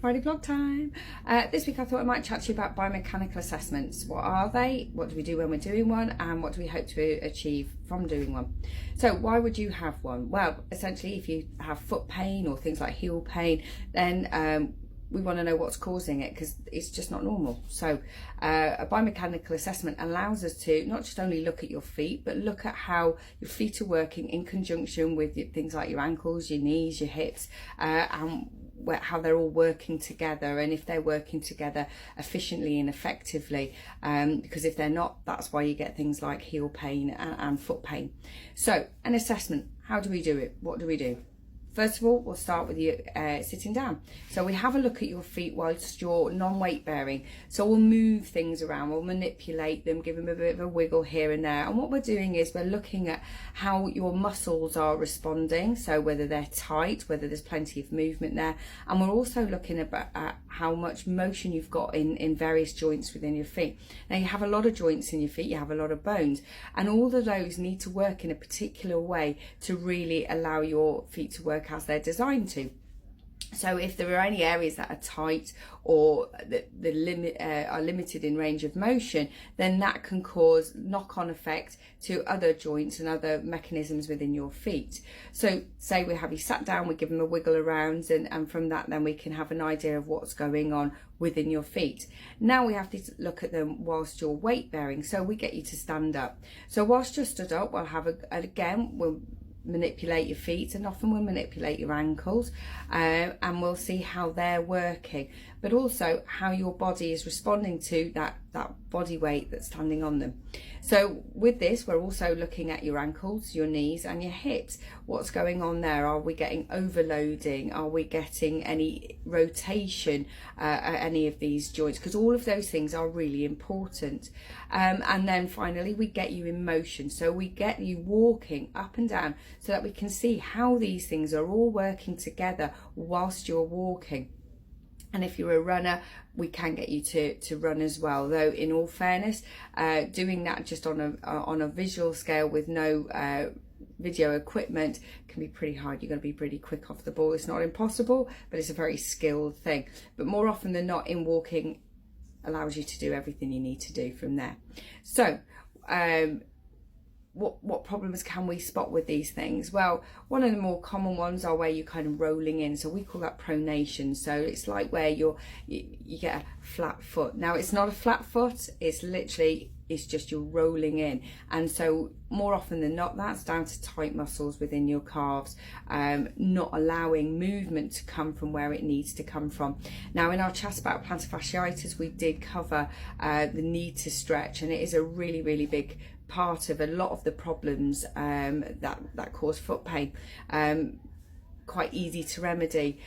Friday vlog time. This week I thought I might chat to you about biomechanical assessments. What are they? What do we do when we're doing one? And what do we hope to achieve from doing one? So why would you have one? Well, essentially if you have foot pain or things like heel pain, then we want to know what's causing it, because it's just not normal. So a biomechanical assessment allows us to not just only look at your feet, but look at how your feet are working in conjunction with things like your ankles, your knees, your hips, and how they're all working together, and if they're working together efficiently and effectively, because if they're not, that's why you get things like heel pain and foot pain. So an assessment, how do we do it? What do we do? First of all, we'll start with you sitting down. So we have a look at your feet whilst you're non-weight bearing. So we'll move things around, we'll manipulate them, give them a bit of a wiggle here and there. And what we're doing is we're looking at how your muscles are responding. So whether they're tight, whether there's plenty of movement there. And we're also looking at how much motion you've got in various joints within your feet. Now you have a lot of joints in your feet, you have a lot of bones, and all of those need to work in a particular way to really allow your feet to work as they're designed to. So if there are any areas that are tight or are limited in range of motion, then that can cause knock-on effect to other joints and other mechanisms within your feet. So say we have you sat down, we give them a wiggle around, and from that then we can have an idea of what's going on within your feet. Now we have to look at them whilst you're weight bearing. So we get you to stand up. So whilst you're stood up, we'll manipulate your feet, and often we'll manipulate your ankles, and we'll see how they're working, but also how your body is responding to that body weight that's standing on them. So with this, we're also looking at your ankles, your knees and your hips. What's going on there? Are we getting overloading? Are we getting any rotation at any of these joints? Because all of those things are really important. And then finally, we get you in motion. So we get you walking up and down so that we can see how these things are all working together whilst you're walking. And if you're a runner, we can get you to run as well. Though in all fairness, doing that just on a visual scale with no video equipment can be pretty hard. You're going to be pretty quick off the ball. It's not impossible, but it's a very skilled thing. But more often than not, in walking allows you to do everything you need to do from there. So what problems can we spot with these things? Well, one of the more common ones are where you're kind of rolling in. So we call that pronation. So it's like where you get a flat foot. Now it's not a flat foot, it's just you're rolling in. And so more often than not, that's down to tight muscles within your calves, not allowing movement to come from where it needs to come from. Now in our chat about plantar fasciitis, we did cover the need to stretch, and it is a really, really big part of a lot of the problems that cause foot pain. Quite easy to remedy,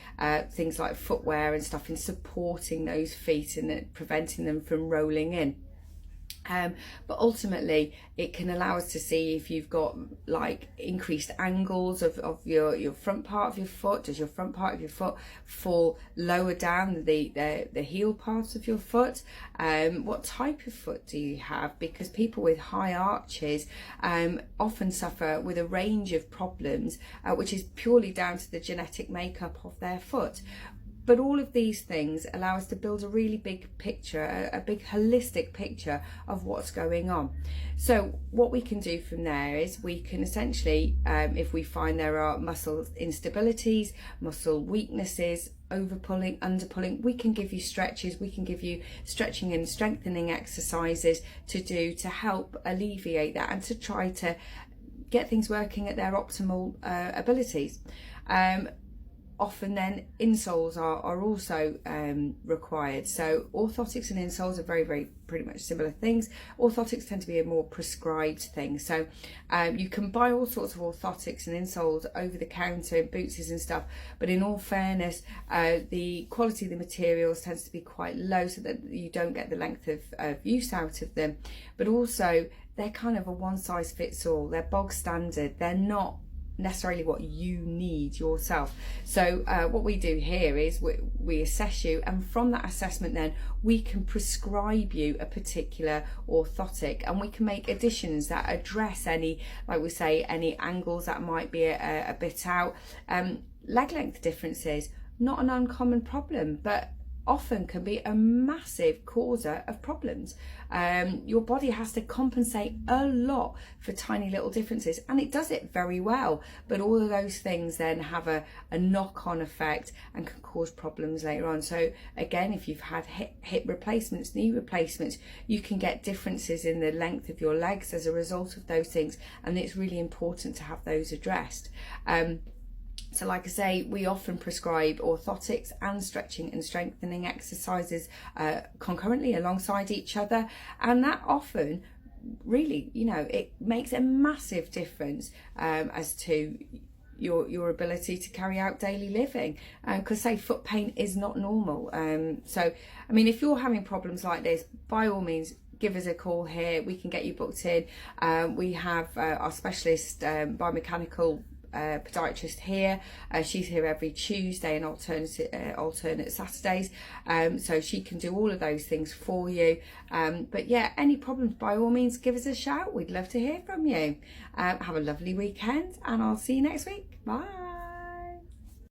things like footwear and stuff in supporting those feet and preventing them from rolling in. But ultimately it can allow us to see if you've got like increased angles of your front part of your foot. Does your front part of your foot fall lower down the heel part of your foot? What type of foot do you have? Because people with high arches often suffer with a range of problems, which is purely down to the genetic makeup of their foot. But all of these things allow us to build a really big picture, a big holistic picture of what's going on. So what we can do from there is we can essentially, if we find there are muscle instabilities, muscle weaknesses, overpulling, underpulling, we can give you stretches, we can give you stretching and strengthening exercises to do to help alleviate that and to try to get things working at their optimal abilities. Often then insoles are also required. So orthotics and insoles are very, very pretty much similar things. Orthotics tend to be a more prescribed thing. So you can buy all sorts of orthotics and insoles over the counter in Bootses and stuff. But in all fairness, the quality of the materials tends to be quite low, so that you don't get the length of use out of them. But also they're kind of a one size fits all. They're bog standard. They're not necessarily what you need yourself. So what we do here is we assess you, and from that assessment then we can prescribe you a particular orthotic, and we can make additions that address any, like we say, any angles that might be a bit out, leg length differences, not an uncommon problem, but often can be a massive causer of problems. Your body has to compensate a lot for tiny little differences, and it does it very well, but all of those things then have a knock-on effect and can cause problems later on. So again, if you've had hip replacements, knee replacements, you can get differences in the length of your legs as a result of those things, and it's really important to have those addressed. So like I say, we often prescribe orthotics and stretching and strengthening exercises concurrently alongside each other, and that often really, you know, it makes a massive difference as to your ability to carry out daily living, because say foot pain is not normal. So I mean, if you're having problems like this, by all means give us a call here. We can get you booked in. We have our specialist biomechanical podiatrist here. She's here every Tuesday and alternate Saturdays, so she can do all of those things for you. But yeah, any problems, by all means give us a shout. We'd love to hear from you. Have a lovely weekend, and I'll see you next week. Bye.